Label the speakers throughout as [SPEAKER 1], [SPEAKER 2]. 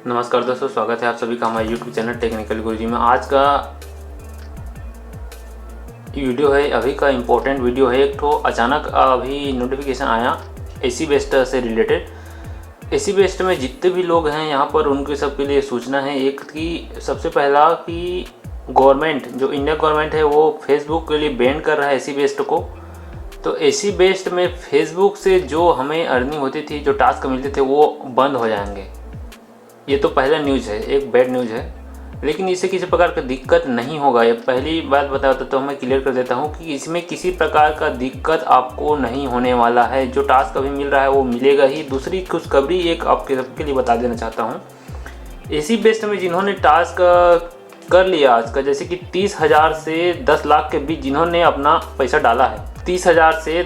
[SPEAKER 1] नमस्कार दोस्तों, स्वागत है आप सभी का हमारे YouTube चैनल टेक्निकल गुरुजी में। आज का वीडियो है, अभी का इम्पोर्टेंट वीडियो है। एक तो अचानक अभी नोटिफिकेशन आया एसी बेस्ट से रिलेटेड। एसी बेस्ट में जितने भी लोग हैं यहाँ पर उनके सबके लिए सूचना है। एक कि सबसे पहला कि गवर्नमेंट, जो इंडिया गवर्नमेंट है, वो फेसबुक के लिए बैन कर रहा है एसी बेस्ट को। तो एसी बेस्ट में फेसबुक से जो हमें अर्निंग होती थी, जो टास्क मिलते थे, वो बंद हो जाएंगे। ये तो पहला न्यूज़ है, एक बैड न्यूज़ है, लेकिन इससे किसी प्रकार का दिक्कत नहीं होगा। ये पहली बात बता देता तो मैं क्लियर कर देता हूँ कि इसमें किसी प्रकार का दिक्कत आपको नहीं होने वाला है। जो टास्क अभी मिल रहा है वो मिलेगा ही। दूसरी खुशखबरी एक आपके सबके लिए बता देना चाहता हूँ। एसी बेस्ट में जिन्होंने टास्क कर लिया आज का, जैसे कि 30,000 से 10 लाख के बीच जिन्होंने अपना पैसा डाला है, 30,000 से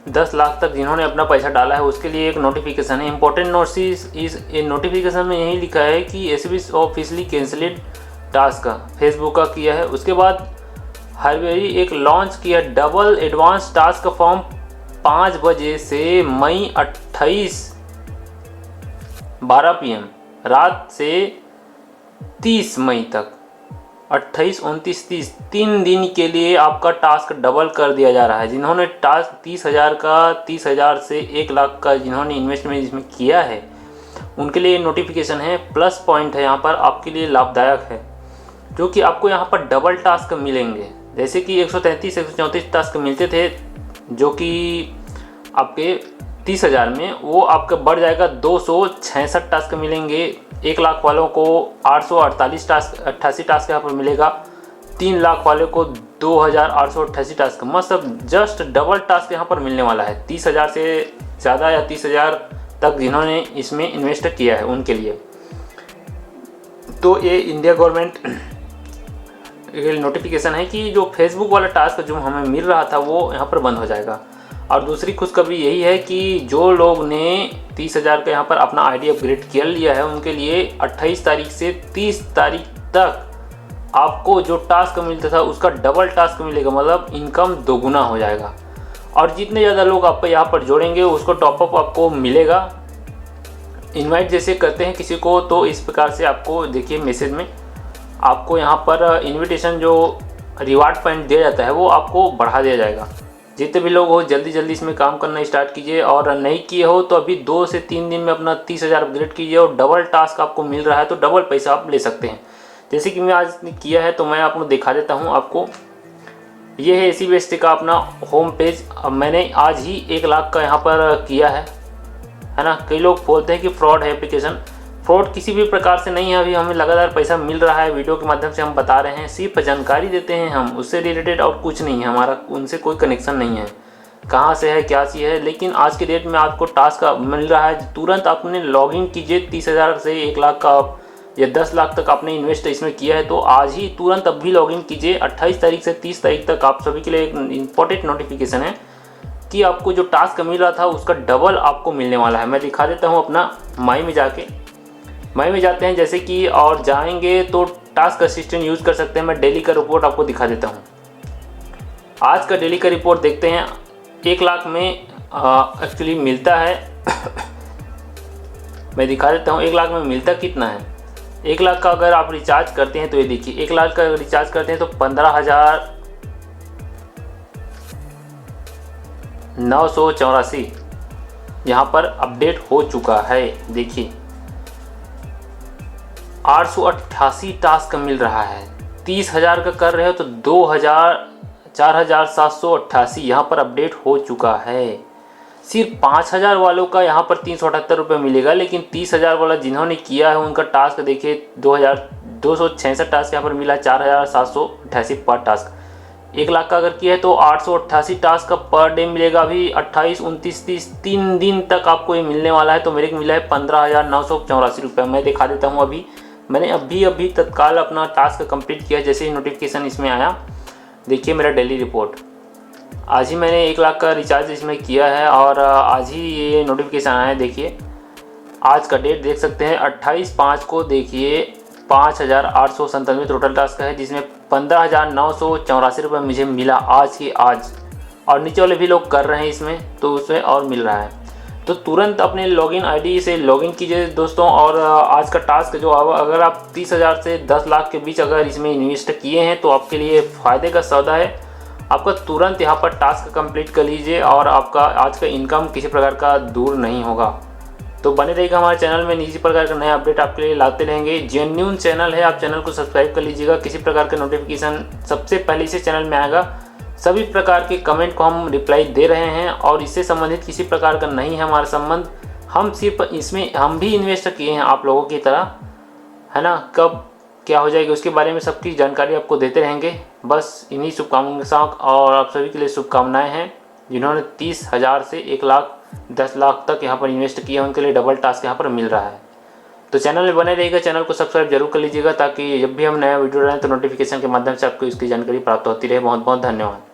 [SPEAKER 1] 10 लाख तक जिन्होंने अपना पैसा डाला है, उसके लिए एक नोटिफिकेशन है। इंपॉर्टेंट नोटिस इस नोटिफिकेशन में यही लिखा है कि एसीबी ऑफिशियली कैंसिलेड टास्क का फेसबुक का किया है। उसके बाद हाईवेरी एक लॉन्च किया डबल एडवांस टास्क फॉर्म 5 बजे से मई 28 12 PM रात से 30 मई तक, 28, 29, 30 3 दिन के लिए आपका टास्क डबल कर दिया जा रहा है। जिन्होंने टास्क 30,000 से 1 लाख का जिन्होंने इन्वेस्टमेंट इसमें किया है, उनके लिए नोटिफिकेशन है। प्लस पॉइंट है यहाँ पर, आपके लिए लाभदायक है, जो कि आपको यहाँ पर डबल टास्क मिलेंगे। जैसे कि 133, 134 टास्क मिलते थे जो कि आपके 30,000 में, वो आपका बढ़ जाएगा 266 टास्क मिलेंगे। 1 लाख वालों को 888 टास्क यहाँ पर मिलेगा। 3 लाख वालों को 2,888 टास्क, मतलब जस्ट डबल टास्क यहाँ पर मिलने वाला है। 30,000 से ज़्यादा या 30,000 तक जिन्होंने इसमें इन्वेस्ट किया है उनके लिए। तो ये इंडिया गवर्नमेंट नोटिफिकेशन है कि जो फेसबुक वाला टास्क जो हमें मिल रहा था वो यहाँ पर बंद हो जाएगा। और दूसरी खुशखबरी यही है कि जो लोग ने 30,000 का यहाँ पर अपना आईडी अपग्रेड कर लिया है, उनके लिए 28 तारीख से 30 तारीख तक आपको जो टास्क मिलता था उसका डबल टास्क मिलेगा, मतलब इनकम दोगुना हो जाएगा। और जितने ज़्यादा लोग आप यहाँ पर जोड़ेंगे उसको टॉपअप आपको मिलेगा। इनवाइट जैसे करते हैं किसी को, तो इस प्रकार से आपको देखिए मैसेज में आपको यहाँ पर इन्विटेशन जो रिवार्ड पॉइंट दिया जाता है वो आपको बढ़ा दिया जाएगा। जितने भी लोग हो जल्दी इसमें काम करना स्टार्ट कीजिए, और नहीं किए हो तो अभी 2 से 3 दिन में अपना 30,000 अपग्रेड कीजिए, और डबल टास्क आपको मिल रहा है तो डबल पैसा आप ले सकते हैं। जैसे कि मैं आज किया है तो मैं आपको दिखा देता हूं आपको। ये है एसी बेस्ट का अपना होम पेज। अब मैंने आज ही 1 लाख का यहाँ पर किया है ना। कई लोग बोलते हैं कि फ्रॉड है एप्लीकेशन। फ्रॉड किसी भी प्रकार से नहीं है। अभी हमें लगातार पैसा मिल रहा है, वीडियो के माध्यम से हम बता रहे हैं, सिर्फ जानकारी देते हैं हम, उससे रिलेटेड और कुछ नहीं है। हमारा उनसे कोई कनेक्शन नहीं है, कहाँ से है क्या चीज़ है। लेकिन आज के डेट में आपको टास्क मिल रहा है, तुरंत आपने लॉगिन कीजिए। 30,000 से 1 लाख का या 10 लाख तक आपने इन्वेस्ट इसमें किया है तो आज ही तुरंत अब भी लॉगिन कीजिए। 28 तारीख से 30 तारीख तक आप सभी के लिए एक इम्पोर्टेंट नोटिफिकेशन है कि आपको जो टास्क मिल रहा था उसका डबल आपको मिलने वाला है। मैं दिखा देता हूँ अपना माई में जाते हैं जैसे कि, और जाएंगे तो टास्क असिस्टेंट यूज़ कर सकते हैं। मैं डेली का रिपोर्ट आपको दिखा देता हूँ। आज का डेली का रिपोर्ट देखते हैं। 1 लाख में एक्चुअली मिलता है मैं दिखा देता हूँ 1 लाख में मिलता कितना है। 1 लाख का अगर आप रिचार्ज करते हैं तो ये देखिए, 1 लाख का रिचार्ज करते हैं तो 15,984 यहाँ पर अपडेट हो चुका है। देखिए 888 टास्क मिल रहा है। 30,000 का कर रहे हो तो 4,788 यहाँ पर अपडेट हो चुका है। सिर्फ 5,000 वालों का यहाँ पर 378 रुपये मिलेगा, लेकिन 30,000 वाला जिन्होंने किया है उनका टास्क देखिए 2,266 टास्क यहाँ पर मिला, 4,788 पर टास्क। 1 लाख का अगर किया है तो 888 टास्क का पर डे मिलेगा। अभी 28, 29, 30 3 दिन तक आपको ये मिलने वाला है। तो मेरे को मिला है 15,984 रुपये। मैं दिखा देता हूँ। अभी मैंने अभी तत्काल अपना टास्क कंप्लीट किया जैसे ही नोटिफिकेशन इसमें आया। देखिए मेरा डेली रिपोर्ट, आज ही मैंने 1 लाख का रिचार्ज इसमें किया है और आज ही ये नोटिफिकेशन आया है। देखिए आज का डेट देख सकते हैं 28/5 को। देखिए 5,897 टोटल टास्क है, जिसमें 15,984 रुपये मुझे मिला आज ही आज। और नीचे वाले भी लोग कर रहे हैं इसमें, तो उसमें और मिल रहा है। तो तुरंत अपने लॉगिन आईडी से लॉगिन कीजिए दोस्तों। और आज का टास्क जो अगर आप 30,000 से 10 लाख के बीच अगर इसमें इन्वेस्ट किए हैं तो आपके लिए फ़ायदे का सौदा है। आपका तुरंत यहाँ पर टास्क कंप्लीट कर लीजिए और आपका आज का इनकम किसी प्रकार का दूर नहीं होगा। तो बने रहिएगा हमारे चैनल में, इसी प्रकार का नया अपडेट आपके लिए लाते रहेंगे। जेन्युइन चैनल है, आप चैनल को सब्सक्राइब कर लीजिएगा। किसी प्रकार का नोटिफिकेशन सबसे पहले इसे चैनल में आएगा। सभी प्रकार के कमेंट को हम रिप्लाई दे रहे हैं और इससे संबंधित किसी प्रकार का नहीं है हमारा संबंध। हम सिर्फ इसमें हम भी इन्वेस्ट किए हैं आप लोगों की तरह, है ना। कब क्या हो जाएगी उसके बारे में सबकी जानकारी आपको देते रहेंगे। बस इन्हीं शुभकामनाओं के साथ और आप सभी के लिए शुभकामनाएं हैं जिन्होंने 30,000 से 1 लाख 10 लाख तक यहाँ पर इन्वेस्ट किया, उनके लिए डबल टास्क यहाँ पर मिल रहा है। तो चैनल में बने रहिएगा, चैनल को सब्सक्राइब जरूर कर लीजिएगा ताकि जब भी हम नया वीडियो डालें तो नोटिफिकेशन के माध्यम से आपको इसकी जानकारी प्राप्त होती रहे। बहुत बहुत धन्यवाद।